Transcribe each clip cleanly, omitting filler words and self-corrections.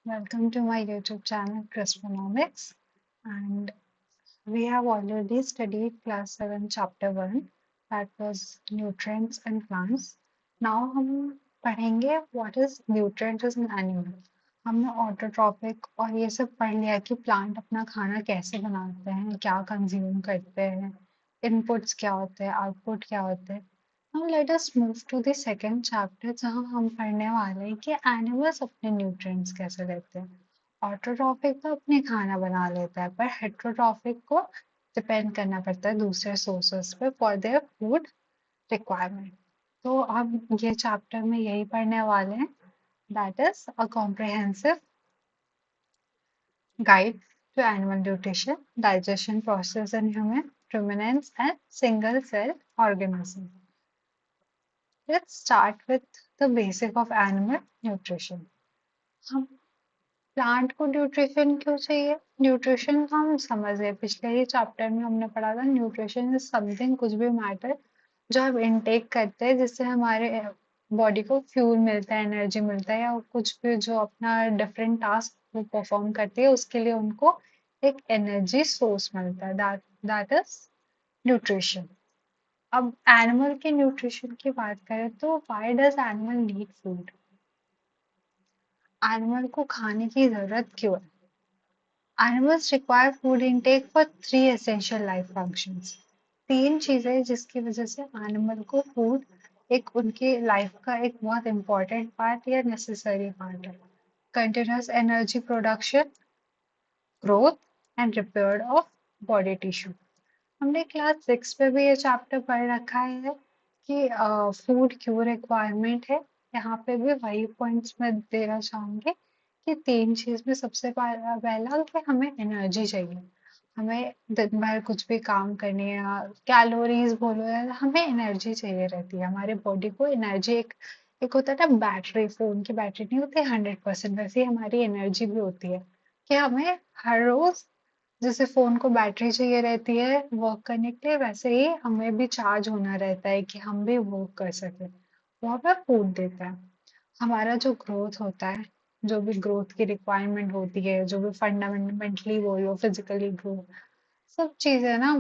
Welcome to my YouTube channel Crisponomics, and we have already studied class 7 chapter 1, that was nutrients and plants. Now हम पढ़ेंगे what is nutrient is an animal. हमने autotrophic और ये सब पढ़ लिया कि प्लांट अपना खाना कैसे बनाते हैं, क्या कंज्यूम करते हैं, इनपुट्स क्या होते हैं, आउटपुट क्या होते हैं. Now let us move to the second chapter जहाँ हम पढ़ने वाले हैं कि एनिमल्स अपने न्यूट्रिएंट्स कैसे लेते हैं. ऑटोट्रॉफिक तो अपने खाना बना लेता है पर हेट्रोट्रॉफिक को डिपेंड करना पड़ता है दूसरे सोर्सेस पे फॉर देयर फूड रिक्वायरमेंट. तो हम ये चैप्टर में यही पढ़ने वाले हैं, that is a comprehensive guide to animal nutrition, digestion process in human, ruminants and single cell organisms. Let's start with the basic of animal nutrition. हम प्लांट को न्यूट्रिशन क्यों चाहिए? न्यूट्रिशन हम समझ गए, पिछले ही चैप्टर में हमने पढ़ा था न्यूट्रिशन इज समथिंग, कुछ भी मैटर जो हम इनटेक करते हैं जिससे हमारे बॉडी को फ्यूल मिलता है, एनर्जी मिलता है, या कुछ भी जो अपना डिफरेंट टास्क वो परफॉर्म करती है उसके लिए उनको एक एनर्जी सोर्स मिलता है, दैट इज न्यूट्रिशन. अब एनिमल के न्यूट्रिशन की बात करें तो why does animal need food? Animal को खाने की जरूरत क्यों है? Animals require food intake for three essential life functions. तीन चीजें जिसकी वजह से एनिमल को फूड एक उनकी लाइफ का एक बहुत इंपॉर्टेंट पार्ट या नेसेसरी पार्ट है. Continuous energy production, growth and repair of body tissue. हमने क्लास 6 में भी ये चैप्टर पढ़ रखा है कि फूड क्यों रिक्वायरमेंट है. यहाँ पे भी वही पॉइंट्स मैं देना चाहूंगी कि तीन चीज में सबसे पहला कि हमें एनर्जी चाहिए. हमें दिन भर कुछ भी काम करने या कैलोरीज बोलो या हमें एनर्जी चाहिए रहती है. हमारे बॉडी को एनर्जी एक एक होता है ना, बैटरी, फोन की बैटरी नहीं होती 100%, वैसे ही हमारी एनर्जी भी होती है कि हमें हर रोज जैसे फ़ोन को बैटरी चाहिए रहती है वर्क करने के लिए, वैसे ही हमें भी चार्ज होना रहता है कि हम भी वर्क कर सकें. वो हमें फूड देता है. हमारा जो ग्रोथ होता है, जो भी ग्रोथ की रिक्वायरमेंट होती है, जो भी फंडामेंटली बोलो, फिजिकली ग्रो, सब चीज़ें ना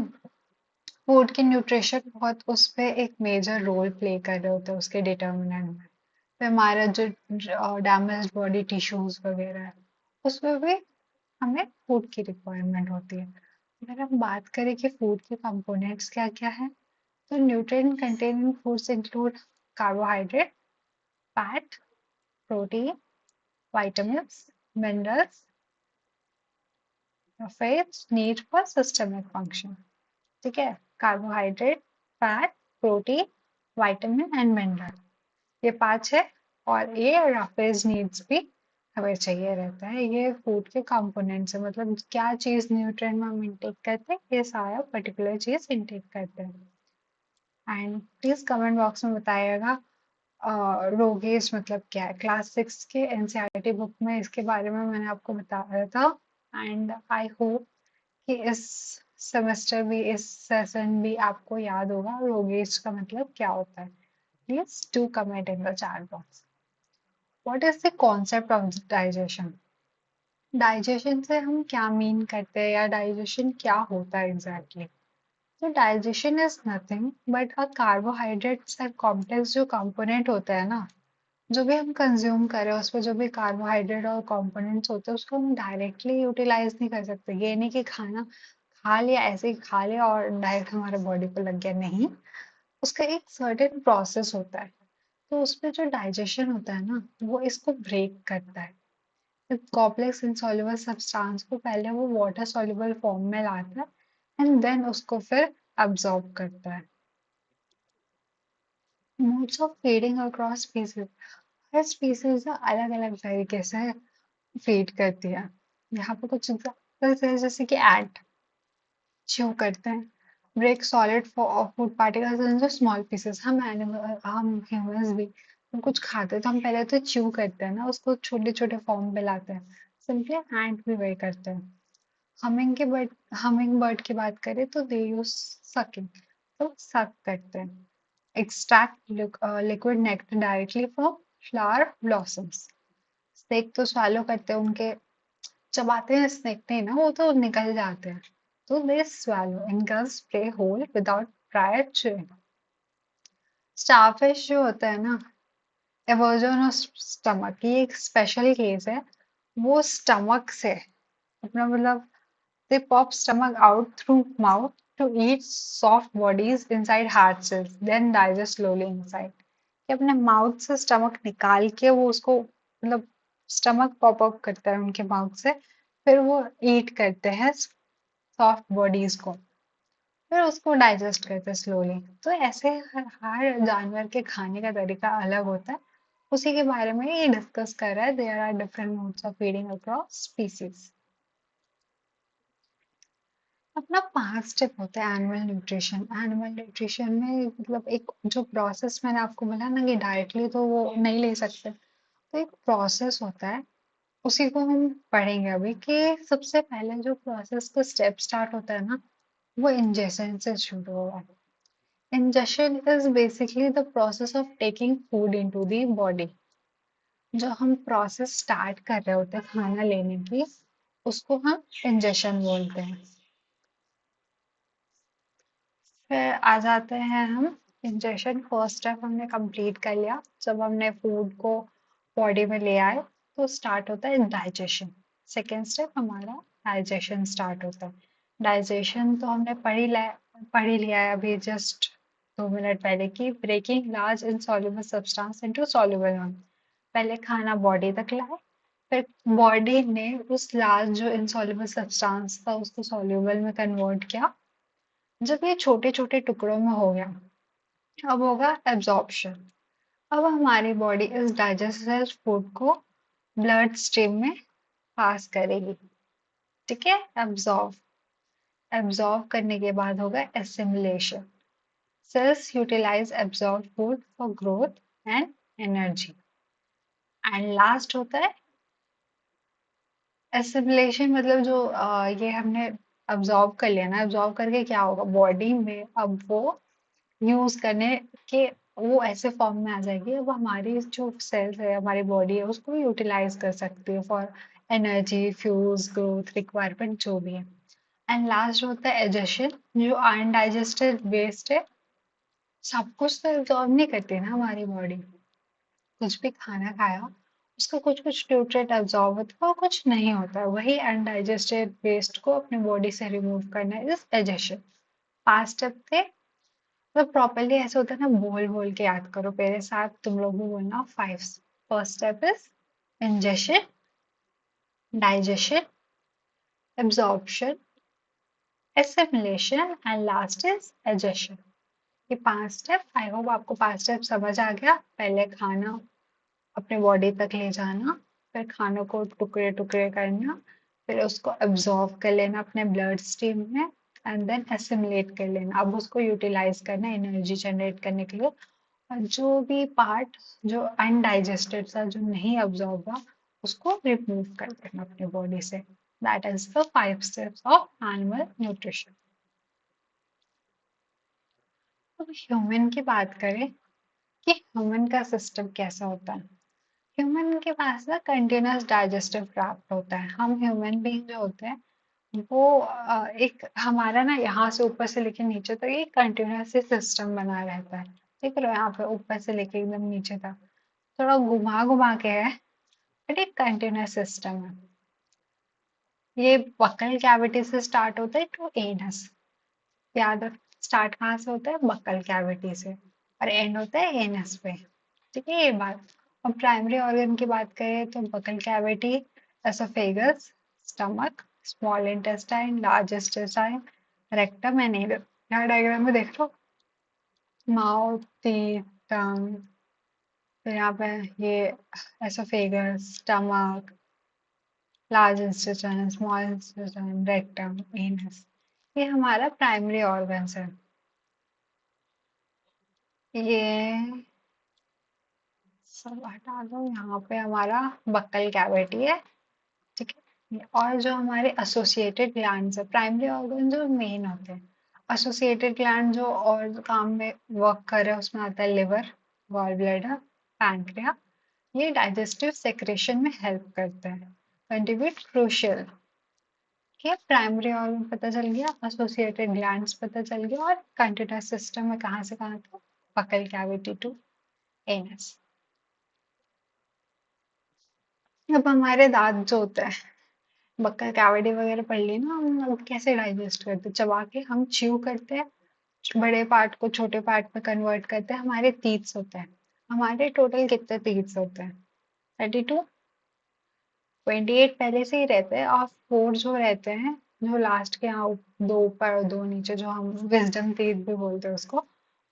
फूड की न्यूट्रिशन बहुत उस पे एक मेजर रोल प्ले कर रहे होते हैं उसके डिटर्मिनेंट में. फिर हमारा जो डैमेज बॉडी टिश्यूज वगैरह है उसमें भी हमें फूड की रिक्वायरमेंट होती है. अगर हम बात करें कि फूड के कंपोनेंट्स क्या क्या है, तो nutrient containing foods include carbohydrate, fat, protein, vitamins, minerals, phosphate need for systemic function. ठीक है, carbohydrate, fat, protein, vitamin and mineral, ये पांच है. और ये राफेज नीड्स भी हमें चाहिए रहता है. ये फूड के कंपोनेंट्स है, मतलब क्या चीज न्यूट्रिएंट में हम इंटेक करते हैं, ये सारा पर्टिकुलर चीज इंटेक करते हैं. एंड प्लीज कमेंट बॉक्स में बताइएगा रोगेज मतलब क्या है. क्लास 6 के एनसीईआरटी बुक में इसके बारे में मैंने आपको बताया था. एंड आई होप कि इस सेमेस्टर भी, इस सेशन भी आपको याद होगा रोगेज का मतलब क्या होता है. Please do comment in the chat box. What is the concept of digestion? Digestion से हम क्या मीन करते हैं या डाइजेशन क्या होता है एग्जैक्टली? तो digestion is nothing but a carbohydrates and complex जो कंपोनेंट होता है ना, जो भी हम कंज्यूम करें उसमें जो भी कार्बोहाइड्रेट और कंपोनेंट्स होते हैं उसको हम डायरेक्टली यूटिलाइज नहीं कर सकते. ये नहीं कि खाना खा लिया, ऐसे ही खा लिया और डायरेक्ट हमारे बॉडी को लग गया, नहीं. उसका एक सर्टेन प्रोसेस होता है. तो उसमें जो डाइजेशन होता है ना वो इसको ब्रेक करता है. कॉम्प्लेक्स इनसॉल्युबल सब्सटेंस को पहले वो वाटर सॉल्युबल फॉर्म में लाता है एंड देन उसको फिर अब्सॉर्ब करता है. Modes of feeding across species. Her species अलग अलग तरीके से फीड करती है. यहाँ पे कुछ एग्जाम्पल्स है जैसे कि एंट च्यू करते हैं, break solid food particles into small pieces. हम ह्यूमंस भी हम कुछ खाते हैं तो हम पहले तो च्यू करते हैं ना, उसको छोटे छोटे फॉर्म पे लाते हैं. सिंपली एंट भी वही करते हैं. हमिंग बर्ड की बात करें तो दे यूज सकिंग, तो सक करते हैं. Extract liquid nectar directly from flower blossoms. Snake तो swallow करते हैं, उनके चबाते हैं स्नेक नहीं ना, वो तो निकल जाते हैं। तो दे swallow, engulf prey whole without prior chewing. Starfish जो होता है ना, एवर्जन ऑफ स्टमक, ये एक स्पेशल केस है। वो स्टमक से अपना मतलब they pop stomach out through mouth to eat soft bodies inside hard cells, then digest slowly inside. कि अपने माउथ से स्टमक निकाल के वो उसको मतलब स्टमक पॉप अप करता है उनके माउथ से, फिर वो ईट करते हैं सॉफ्ट बॉडीज को, फिर उसको डाइजेस्ट करते हैं स्लोली। तो ऐसे हर जानवर के खाने का तरीका अलग होता है। उसी के बारे में ये डिस्कस कर रहा है, there are different modes of feeding across species. अपना 5 स्टेप होता है एनिमल न्यूट्रिशन। एनिमल न्यूट्रिशन में मतलब एक जो प्रोसेस मैंने आपको बोला ना कि डायरेक्टली तो वो नहीं ले सकते, तो एक प्रोसेस होता है, उसी को हम पढ़ेंगे अभी। कि सबसे पहले जो प्रोसेस का स्टेप स्टार्ट होता है ना, वो इंजेशन से शुरू होगा। Ingestion is basically the process of taking food into the body. जो हम प्रोसेस स्टार्ट कर रहे होते हैं खाना लेने की, उसको हम इंजेशन बोलते हैं। फिर आ जाते हैं हम इंजेक्शन। फर्स्ट स्टेप हमने कंप्लीट कर लिया, जब हमने फूड को बॉडी में ले आए तो स्टार्ट होता है डाइजेशन। सेकेंड स्टेप हमारा डाइजेशन स्टार्ट होता है। डाइजेशन तो हमने पढ़ ही लिया है अभी जस्ट 2 मिनट पहले कि breaking large insoluble substance into soluble one. पहले खाना बॉडी तक लाए, फिर बॉडी ने उस लार्ज जो इनसॉल्युबल सब्सटेंस था उसको सॉल्युबल में कन्वर्ट किया। जब ये छोटे छोटे टुकड़ों में हो गया, अब होगा एब्जॉर्प्शन। अब हमारी बॉडी इस डाइजेस्टेड फूड को ब्लड स्ट्रीम में पास करेगी। ठीक है, एब्जॉर्ब। एब्जॉर्ब करने के बाद होगा assimilation. Cells utilise absorb food for growth and energy. And last होता है एसिमिलेशन। मतलब जो ये हमने अब्जॉर्ब कर लिया ना, अब्जॉर्ब करके क्या होगा बॉडी में, अब वो यूज करने के वो ऐसे फॉर्म में आ जाएगी, अब हमारी जो सेल्स है हमारी बॉडी है उसको यूटिलाइज कर सकती है for energy, fuse, growth requirement जो भी है। एंड लास्ट होता है एजेशन। जो अनडाइजेस्टेड वेस्ट है, सब कुछ तो एब्जॉर्ब नहीं करती ना हमारी बॉडी। कुछ भी खाना खाया, उसका कुछ कुछ न्यूट्रिएंट एब्जॉर्ब होता है और कुछ नहीं होता है। वही अनडाइजेस्टेड वेस्ट को अपने बॉडी से रिमूव करना इज एजेशन। 5 स्टेप थे। तो प्रॉपरली ऐसे होता है ना, बोल बोल के याद करो मेरे साथ, तुम लोग भी बोलना। 5। First step is ingestion, digestion, absorption, assimilation and last is egestion. ये 5 स्टेप। आई होप आपको 5 स्टेप समझ आ गया। पहले खाना अपने बॉडी तक ले जाना, फिर खानों को टुकड़े टुकड़े करना, फिर उसको एब्जॉर्ब कर लेना अपने ब्लड स्ट्रीम में, एंड देन एसिमुलेट कर लेना। अब उसको यूटिलाइज करना एनर्जी जनरेट करने के लिए। और जो भी पार्ट जो अनडाइजेस्टेड था, जो नहीं अब्जॉर्ब हुआ, उसको रिमूव कर देना अपने बॉडी से। That is the 5 steps of animal nutrition. अब ह्यूमन की बात करें कि ह्यूमन का सिस्टम कैसा होता है। ह्यूमन के पास ना कंटिन्यूअस डाइजेस्टिव ट्रैक्ट होता है। हम ह्यूमन बीइंग जो होते हैं वो एक हमारा ना यहाँ से ऊपर से लेके नीचे तक एक कंटिन्यूअस सिस्टम बना रहता है। देख रहे हो यहाँ पे ऊपर से लेके एकदम नीचे तक थोड़ा घुमा घुमा के है, बट एक कंटिन्यूअस सिस्टम है। ये बकल कैविटी से स्टार्ट होता है टू एनस। याद रख, स्टार्ट कहाँ से होता है, बकल कैविटी से, और एंड होता है एनस पे। ठीक है ये बात। और प्राइमरी ऑर्गन की बात करें तो buccal cavity, oesophagus, stomach, small intestine, large intestine, rectum and anus. यहाँ डायग्राम में देख लो, माउथ, टीथ, टंग, फिर यहाँ पे ये oesophagus, stomach, large intestine, small intestine, rectum, anus. ये हमारा प्राइमरी ऑर्गन्स है। ये सब हटा दो, यहाँ पे हमारा बक्कल कैविटी है। ठीक है, और जो हमारे एसोसिएटेड ग्लैंड्स है, प्राइमरी ऑर्गन जो मेन होते हैं, एसोसिएटेड ग्लैंड जो और काम में वर्क कर रहे हैं उसमें आता है लिवर, गॉल ब्लैडर, पैंक्रिया, ये डाइजेस्टिव सेक्रेशन में हेल्प करता है। कंट्रीब्यूट क्रूशियल, क्या प्राइमरी ऑर्गन पता चल गया, एसोसिएटेड ग्लैंड्स पता चल गया, और कंटिन्यूस सिस्टम में कहाँ से कहाँ तक, बकल कैविटी टू एनस। अब हमारे दांत जो होता है, बक्कल कैविटी वगैरह पढ़ ली ना, हम अब कैसे डाइजेस्ट करते हैं, चबा के हम च्यू करते हैं, बड़े पार्ट को छोटे पार्ट में कन्वर्ट करते हैं, हमारे टीथ्स होते हैं। हमारे टोटल कितने टीथ्स होते हैं? 32। 28 पहले से ही रहते हैं, और 4 जो रहते हैं, जो लास्ट के यहाँ दो ऊपर और दो नीचे, जो हम विजडम टीथ भी बोलते हैं उसको,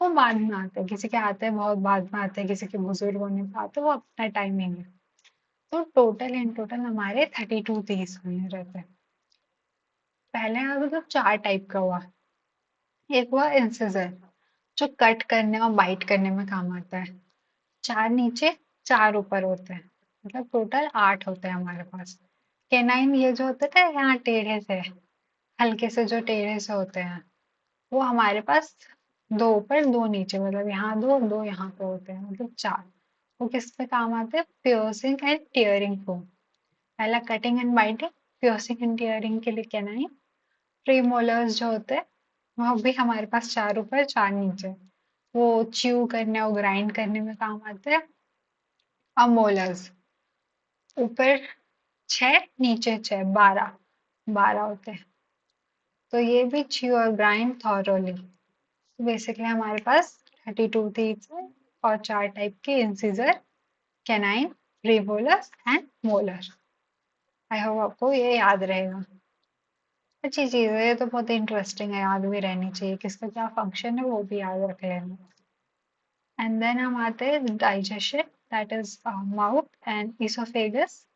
वो बाद में आते हैं। किसी के आते हैं बहुत बाद में आते हैं, किसी के बुजुर्ग होने पे आते हैं, वो अपना टाइमिंग है। तो टोटल इन टोटल हमारे 32 टीथ हुए रहते हैं। पहले मतलब 4 टाइप का हुआ। एक हुआ इंसिजर, जो कट करने और बाइट करने में काम आता है। 4 नीचे 4 ऊपर होते हैं, मतलब टोटल 8 होते हैं हमारे पास। कैनाइन ये जो होते थे यहाँ टेढ़े से, हल्के से जो टेढ़े से होते हैं, वो हमारे पास 2 ऊपर 2 नीचे, मतलब यहाँ 2 2 यहाँ पे होते हैं, मतलब 4। वो किस पे काम आते हैं? पियर्सिंग एंड टीयरिंग को। पहला cutting and biting, piercing and tearing के लिए कैनाइन। प्रीमोलर्स जो होते हैं, वो भी हमारे पास 4 ऊपर 4 नीचे, वो च्यू करने और ग्राइंड करने में काम आते हैं। अब मोलर्स, ऊपर 6 नीचे 6, 12 12 होते हैं। तो ये भी च्यू और ग्राइंड थॉरोली। तो बेसिकली हमारे पास 32 टीथ है, और 4 टाइप के incisor, canine, premolars and molar. I hope आपको ये याद रहेगा। अच्छी चीज है ये, तो बहुत इंटरेस्टिंग है, याद भी रहनी चाहिए, किसका क्या फंक्शन है वो भी याद रख लेना। एंड देन हम आते हैं digestion, that is mouth and oesophagus.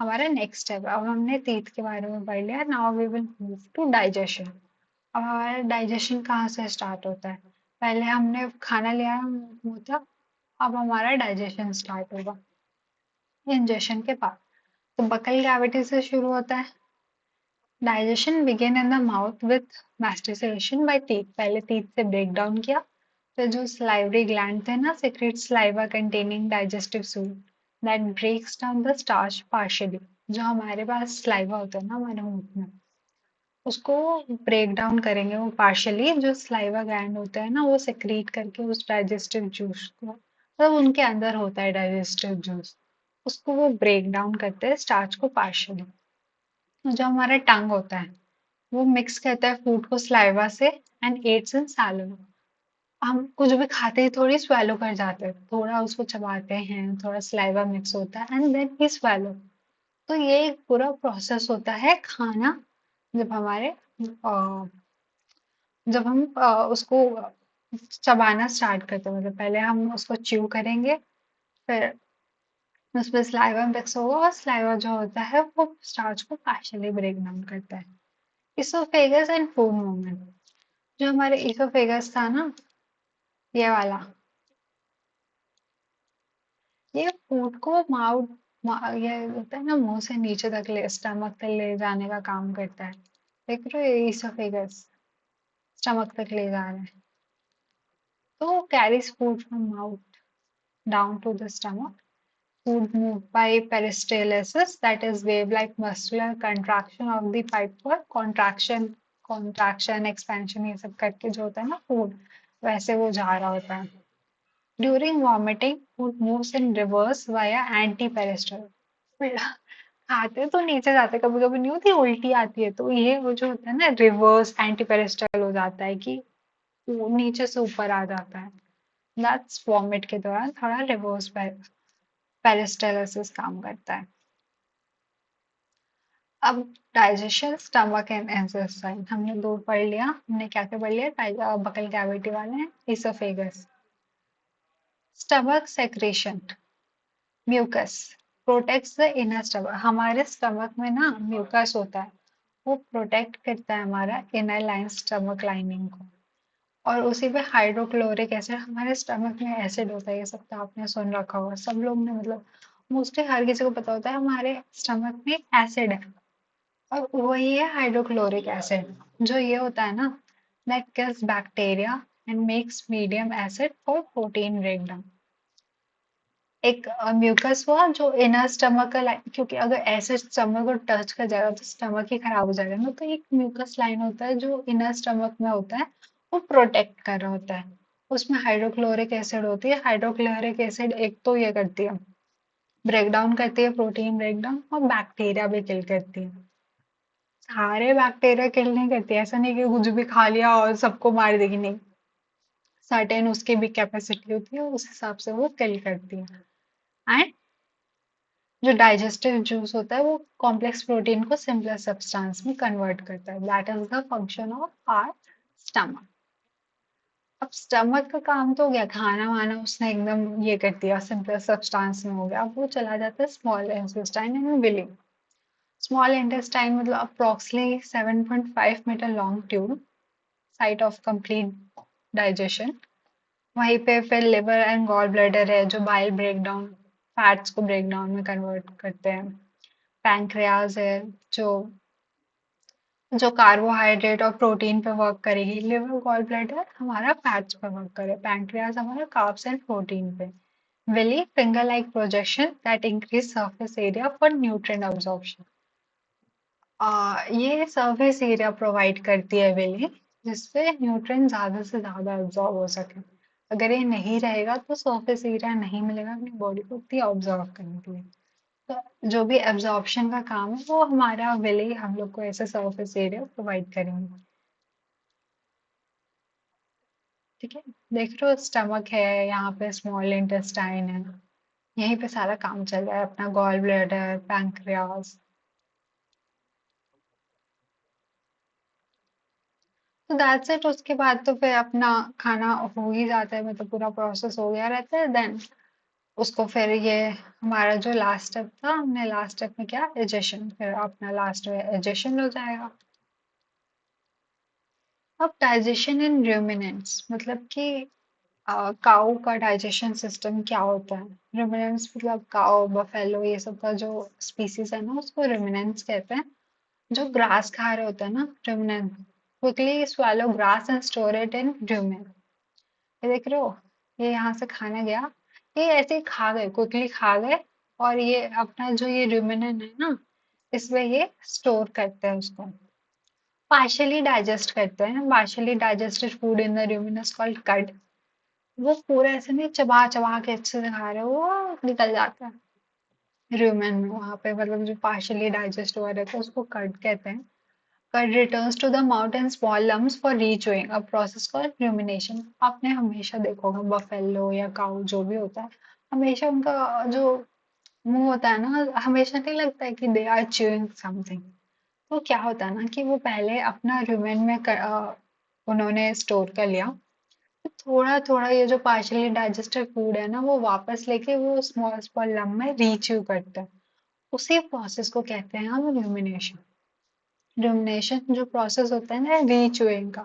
हमारा नेक्स्ट स्टेप। अब हमने टीथ के बारे में पढ़ लिया, now we will move to digestion. अब हमारा डाइजेशन कहाँ से स्टार्ट होता है? पहले हमने खाना लिया मुंह तक, अब हमारा डाइजेशन स्टार्ट होगा इंजेशन के बाद। तो बकल कैविटी से शुरू होता है। Digestion begin in the mouth with mastication by teeth. पहले टीथ से ब्रेक डाउन किया, फिर जो स्लाइवरी ग्लैंड थे ना, secrete saliva containing digestive fluid that breaks down the starch partially। जो हमारे पास saliva होता है ना हमारे मुंह में, उसको ब्रेक डाउन करेंगे वो पार्शली। जो स्लाइवा ग्लैंड होता है ना, वो सेक्रीट करके उस डाइजेस्टिव जूस को, मतलब उनके अंदर होता है डाइजेस्टिव जूस, उसको वो ब्रेक डाउन करते हैं स्टार्च को पार्शली। जो हमारा टंग होता है, वो मिक्स करता है फूड को स्लाइवा से एंड एड्स इन सैलो। हम कुछ भी खाते ही थोड़ी स्वेलो कर जाते हैं, थोड़ा उसको चबाते हैं, थोड़ा स्लाइवा मिक्स होता है एंड देन ही स्वेलो। तो ये एक पूरा प्रोसेस होता है खाना, जब हमारे जब हम उसको चबाना स्टार्ट करते हैं, मतलब पहले हम उसको च्यू करेंगे, फिर उसमें स्लाइवा मिक्स होगा, और स्लाइवा जो होता है वो स्टार्च को पार्शियली ब्रेक डाउन करता है। Oesophagus and food movement. जो हमारे इसोफेगस था ना, ये वाला, ये फूड को माउथ, ये होता है ना, मुंह से नीचे तक ले, स्टमक तक ले जाने का काम करता है। देख रहे हो, इसोफेगस स्टमक तक ले जा रहा है, तो carries food from mouth down to the stomach. Food moved by peristalsis, that is wave-like muscular contraction of the pipe for contraction, expansion, ये सब करके जो होता है ना फूड, वैसे वो जा रहा होता है। During vomiting, food moves in reverse via anti-peristal। खाते तो नीचे जाते, कभी कभी नहीं होती उल्टी आती है, तो ये वो जो होता है ना, रिवर्स एंटी पेरिस्टल हो जाता है, कि वो नीचे से ऊपर आ जाता है। दैट्स वॉमिट के दौरान थोड़ा रिवर्स पेरिस्टालसिस काम करता है। अब डाइजेशन, स्टमक एंड इंटेस्टाइन हमने दो पढ़ लिया। हमने क्या क्या पढ़ लिया? बकल कैविटी वाले हैं, oesophagus. Stomach secretion, mucus protects the inner stomach. हमारे स्टमक में ना म्यूकस होता है, वो प्रोटेक्ट करता है हमारा इनर लाइन, स्टमक लाइनिंग को। और उसी पे हाइड्रोक्लोरिक एसिड, हमारे स्टमक में एसिड होता है, ये सब तो आपने सुन रखा होगा, सब लोग ने, मतलब मोस्टली हर किसी को पता होता है हमारे स्टमक में एसिड है, और वही है हाइड्रोक्लोरिक एसिड। जो ये होता है ना, that kills bacteria and makes medium acid for protein breakdown. एक म्यूकस हुआ जो इनर स्टमक का लाइन, क्योंकि अगर ऐसे स्टमक को टच कर जाएगा तो स्टमक ही खराब हो जाएगा ना, तो एक म्यूकस लाइन होता है जो इनर स्टमक में होता है, वो प्रोटेक्ट कर रहा होता है। उसमें हाइड्रोक्लोरिक एसिड होती है। हाइड्रोक्लोरिक एसिड एक तो ये करती है, ब्रेक डाउन करती है, प्रोटीन ब्रेक डाउन, और बैक्टीरिया भी किल करती है। सारे बैक्टीरिया किल नहीं करती, ऐसा नहीं कि कुछ भी खा लिया और सबको मार देगी, नहीं। सर्टेन उसकी भी कैपेसिटी होती है, उस हिसाब से वो किल करती है। एंड जो डाइजेस्टिव जूस होता है वो कॉम्प्लेक्स प्रोटीन को सिंपलर सब्सटेंस में कन्वर्ट करता है। That is the function of our stomach. अब स्टमक का काम तो हो गया, खाना वाना उसने एकदम ये कर दिया, सिंपलर सब्सटेंस में हो गया। अब वो चला जाता है small intestine and villi. Small intestine मतलब approximately 7.5 metre long tube, site of complete digestion. वहीं पे फिर लिवर एंड गॉल ब्लैडर है जो बाइल ब्रेक डाउन, फैट्स को ब्रेक डाउन में कन्वर्ट करते हैं। पैंक्रियाज है जो जो कार्बोहाइड्रेट और प्रोटीन पे वर्क करेगी। लिवर गॉल ब्लैडर हमारा फैट्स पे वर्क करे, पैंक्रियाज हमारा कार्ब्स एंड प्रोटीन पे। Villi finger like projection that increase surface area for nutrient absorption. ये सरफेस एरिया प्रोवाइड करती है विली, जिससे न्यूट्रिएंट ज्यादा से ज्यादा एब्जॉर्ब हो सके। अगर ये नहीं रहेगा तो सरफेस एरिया नहीं मिलेगा अपनी बॉडी को उतनी ऑब्जर्व करने के लिए। तो जो भी एब्जॉर्प्शन का काम है वो हमारा विली हम लोग को ऐसे सरफेस एरिया प्रोवाइड करेंगे। ठीक है, देख रहे हो स्टमक है, यहाँ पे स्मॉल इंटेस्टाइन है, यहीं पे सारा काम चल रहा है अपना, गॉल ब्लैडर, पैंक्रियास। तो दैट्स इट। उसके बाद तो फिर अपना खाना हो ही जाता है, मतलब पूरा प्रोसेस हो गया रहता है। देन उसको फिर ये हमारा जो लास्ट स्टेप था, हमने लास्ट स्टेप में क्या, एजेशन, फिर अपना लास्ट में एजेशन हो जाएगा। अब डाइजेशन इन ruminants मतलब कि काऊ का डाइजेशन सिस्टम क्या होता है। ruminants मतलब काऊ, बफेलो, ये सब का जो स्पीसीज है ना उसको ruminants कहते हैं। जो ग्रास खा रहे होते हैं ना ruminant, quickly swallow grass and store it in rumen। ये देख रहे हो, ये यहाँ से खाना गया, ये ऐसे ही खा गए, क्विकली खा गए, और ये अपना जो ये ruminant है ना, इसमें ये स्टोर करते हैं उसको, पार्शियली डाइजेस्ट करते हैं। Partially digested food in the ruminants called कड। वो पूरा ऐसे नहीं चबा चबा के अच्छे से खा रहे हो, वो निकल जाता है rumen में, वहां पे मतलब जो पार्शियली डाइजेस्ट हुआ रहता है उसको कड कहते हैं। Cud returns to the mouth in small lumps for rechewing, a process called rumination। आपने हमेशा देखा होगा बफेलो या काऊ जो भी होता है, हमेशा उनका जो मुंह होता है ना, हमेशा नहीं लगता है कि दे आर च्यूइंग समथिंग। तो क्या होता है ना कि वो पहले अपना रुमेन में उन्होंने स्टोर कर लिया, थोड़ा थोड़ा ये जो पार्शियली डाइजेस्टेड फूड है ना वो वापस लेके वो स्मॉल स्मॉल लम में रीच्यू करते हैं। उसी प्रोसेस को कहते हैं हम रूमिनेशन। रूमिनेशन जो प्रोसेस होता है ना रीच्यूइंग का,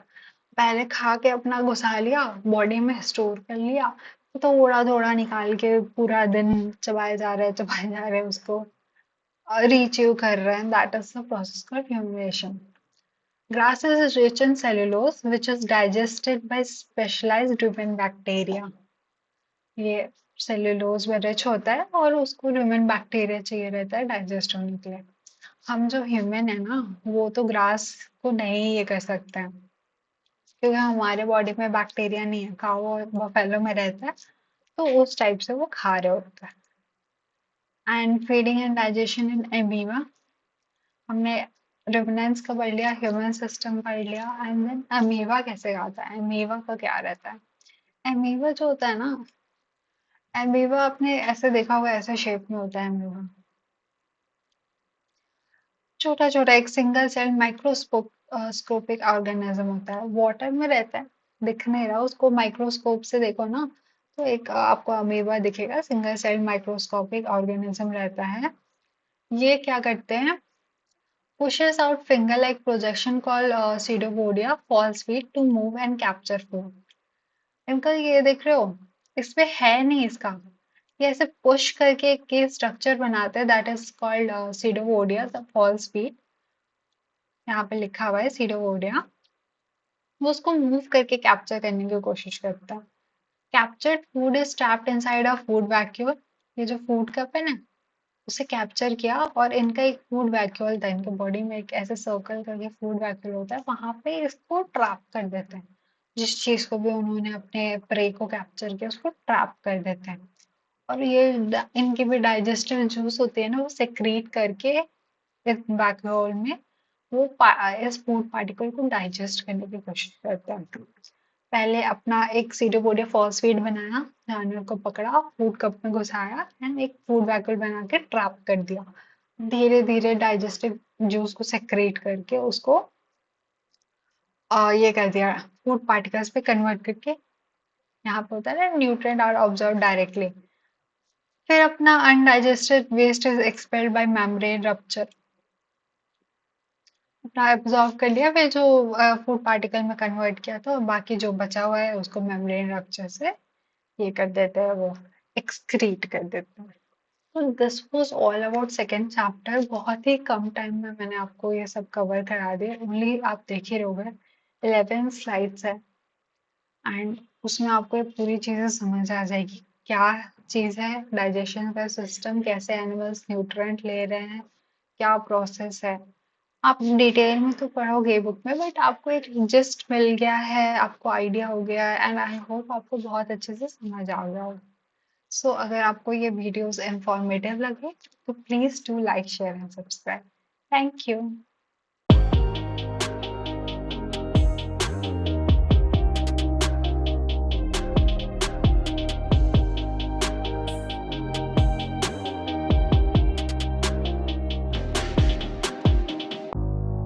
पहले खा के अपना घुसा लिया, बॉडी में स्टोर कर लिया, तो थोड़ा थोड़ा निकाल के पूरा दिन चबाए जा रहे हैं उसको, रीच्यू कर रहे हैं। That is the process called rumination. Grasses is rich in cellulose, which is digested by specialized rumen bacteria. ये सेल्यूलोज में रिच होता है और उसको ह्यूमन बैक्टीरिया चाहिए रहता है डाइजेस्ट होने के लिए। हम जो ह्यूमन है ना, वो तो ग्रास को नहीं ये कर सकते हैं, क्योंकि हमारे बॉडी में बैक्टीरिया नहीं है, काऊ और बफेलो में रहता है, तो उस टाइप से वो खा रहे होता है। And feeding and digestion in amoeba, हमने रुमिनेंट्स का पढ़ लिया, ह्यूमन सिस्टम पढ़ लिया, एंड देन अमीबा कैसे आता है, अमीबा का क्या रहता है। अमीबा जो होता है ना, अमीबा आपने ऐसे देखा होगा, ऐसे शेप में होता है अमीबा, छोटा छोटा एक सिंगल सेल माइक्रोस्कोप स्कोपिक ऑर्गेनिज्म होता है, वाटर में रहता है, दिख नहीं रहा, उसको माइक्रोस्कोप से देखो ना तो एक आपको अमीबा दिखेगा, सिंगल सेल माइक्रोस्कोपिक ऑर्गेनिज्म रहता है। ये क्या करते हैं, pushes out finger-like projection called pseudopodia falls feet to move and capture food। इनका ये देख रहे हो, इसमें है नहीं इसका, ये ऐसे पुश करके एक के स्ट्रक्चर बनाते हैं, that is called pseudopodia the false feet. यहाँ पे लिखा हुआ है pseudopodia। वो उसको मूव करके कैप्चर करने की कोशिश करता है। Captured food is trapped inside a food vacuum, ये जो फूड कप है ना, उसे कैप्चर किया और इनका एक फूड वैक्यूल था, इनके बॉडी में एक ऐसे सर्कल करके फूड वैक्यूल होता है, वहां पे इसको ट्रैप कर देते हैं। जिस चीज को भी उन्होंने अपने प्रे को कैप्चर किया उसको ट्रैप कर देते हैं। और ये इनकी भी डाइजेस्टिव जूस होती है ना, वो सेक्रीट करके इस वैक्यूल में वो इस फूड पार्टिकल को डाइजेस्ट करने की कोशिश करते हैं। पहले अपना एक सीडोपोडिया फॉस्फेट बनाया, जानवर को पकड़ा, फूड कप में घुसाया एंड एक फूड वैक्यूल बना के ट्रैप कर दिया। धीरे धीरे डाइजेस्टिव जूस को सेक्रेट करके उसको ये कर दिया, फूड पार्टिकल्स पे कन्वर्ट करके, यहाँ पे होता है ना न्यूट्रिएंट आर ऑब्जर्व डायरेक्टली। फिर अपना undigested waste is expelled by membrane rupture, अपना एब्जॉर्ब कर लिया, फिर जो फूड पार्टिकल में कन्वर्ट किया था, और बाकी जो बचा हुआ है उसको मेम्ब्रेन रप्चर से ये कर देते हैं, वो एक्सक्रीट कर देते हैं। तो this was all about second chapter. बहुत ही कम टाइम में मैंने आपको ये सब कवर करा दिया, ओनली आप देख ही रहोगे 11 स्लाइड्स है एंड उसमें आपको ये पूरी चीजें समझ आ जाएगी, क्या चीज है डाइजेशन का सिस्टम, कैसे एनिमल्स न्यूट्रिएंट ले रहे हैं, क्या प्रोसेस है। आप डिटेल में तो पढ़ोगे बुक में, बट आपको एक जस्ट मिल गया है, आपको आइडिया हो गया है एंड आई होप आपको बहुत अच्छे से समझ आ गया हो। सो अगर आपको ये वीडियोस इंफॉर्मेटिव लगे तो please do like share and subscribe. Thank you.